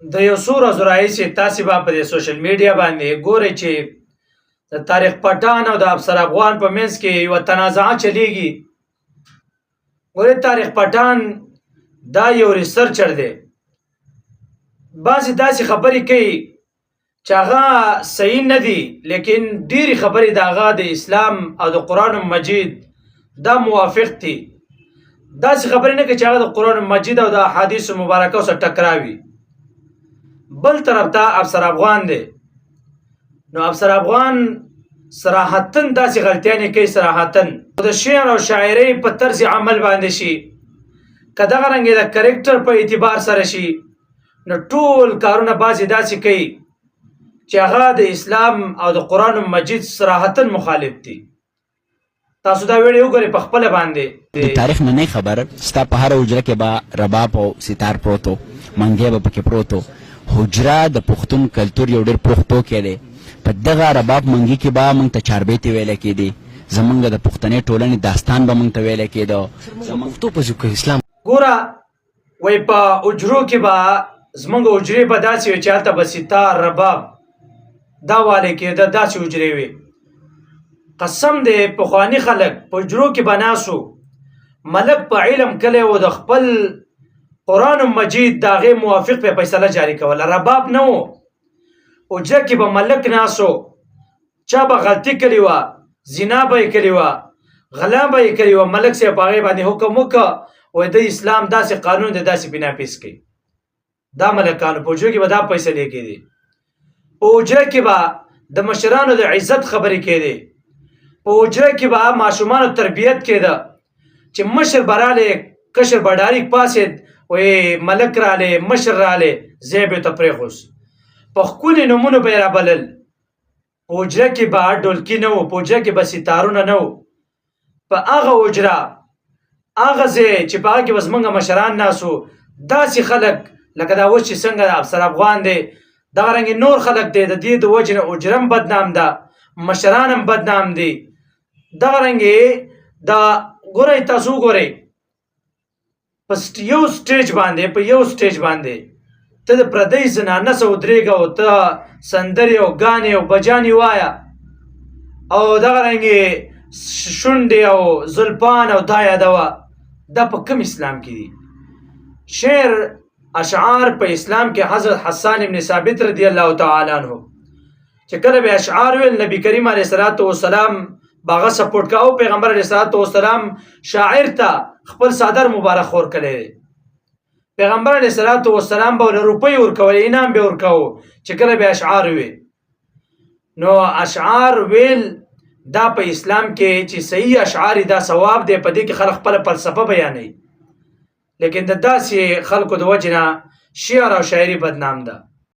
د یو څو ورځو راهیسې تاسې به په دې سوشل میډیا باندې ګورئ چې د طارق پټان او د افسر افغان په منځ کې یوه تنازعه چلیږي. ګورئ طارق پټان دا یو ریسرچر دی، بعضې داسې خبرې کوي چې هغه صحیح نه دي، لیکن ډېرې خبرې د هغه د اسلام او د قرآن مجید دا موافق دي. داسې خبرې نه کوي چې هغه د قرآن مجید او د احادیثو مبارکو سره ټکراوي. بل طرف ته افسر افغان دی، نو افسر افغان صراحتاً داسې غلطیانې کوي، صراحتاً د شعر او شاعرۍ په طرز عمل باندې شي، که دغه رنګې د کرکټر په اعتبار سره شي، نو ټول کارونه بعضې داسې کوي چې هغه د اسلام او د قرآن مجید صراحتاً مخالف دي. تاسو دا ویډیو وګورئ په خپله باندې. د تاریخ نه نه خبر ستا په هره حجره کې به رباب او ستار پروت و، منګی به پکې پروت و. حجره د پښتون کلتور یو ډېر پروخ توکی دی. په دغه رباب منګي کې به موږ ته چاربیتې ویلی کېدې، زموږ د پښتنې ټولنې داستان به موږ ته ویلی کېده. پښتو په ذکر اسلام ګوره وایي په حجرو کې به زموږ حجرې به داسې وي چې هلته به ستار رباب دا والی کېده، داسې حجرې وي. قسم دی پخواني خلک په حجرو کې به ناست وو، ملک په علم کلی و، د خپل قرآن مجید د هغې موافق په فیصله جاري کوله. رباب نه و، حجره کې به ملک ناست و، چا به غلطي کړې وه، زنا به یې کړې وه، غلا به یې کړې وه، ملک صاحب په هغې باندې حکم وکړه، وایي د اسلام داسې قانون دی، داسې بناپیس کوي. دا ملکانو په حجرو کې به دا فیصلې کېدې. په حجره کې به د مشرانو د عزت خبرې کېدې. په حجره کې به ماشومانو تربیت کېده چې مشر به رالی، کشر به ډاریک پاسېد، وایي ملک رالی، مشر رالی، ځای به یې ته پرېښوست، په ښکلي نومونو به یې رابلل. په حجره کې به ډولکي نه و، په حجره کې به ستارونه نه و. په هغه حجره، هغه ځای چې په هغه کې به زموږ مشران ناست وو، داسې خلک لکه دا اوس چې څنګه افسر افغان دی، دغه رنګې نور خلک دی، د دې د وجې نه حجره هم بدنام ده، مشران هم بدنام دي. دغه رنګې دا ګورئ، تاسو وګورئ په یو سټیج باندې، په یو سټیج باندې ته د پردۍ زنانه سره ودرېږه او ته سندرې او ګانې او بجانې وایه، او دغه رنګې شونډې او زلفان او دا یادوه. دا په کوم اسلام کې دي؟ شعر اشعار په اسلام کې حضرت حسان ابن ثابت رضی الله تعالی عنه چې کله به اشعار ویل، نبی کریم علیه الصلاۃ والسلام به هغه سپورټ کاوه. پیغمبر علیه الصلاۃ والسلام شاعر ته خپل صدر مبارک خور کړی دی. پیغمبر علیه الصلاۃ والسلام به له روپۍ ورکول، انعام به ورکوه چې کله به اشعار ویل. نو اشعار ویل دا په اسلام کې چې صحیح اشعار دا ثواب دی، په دې کې خلک خپله فلسفه بیانوي، لیکن د داسې خلکو د وجې نه شعر او شاعري بدنام ده.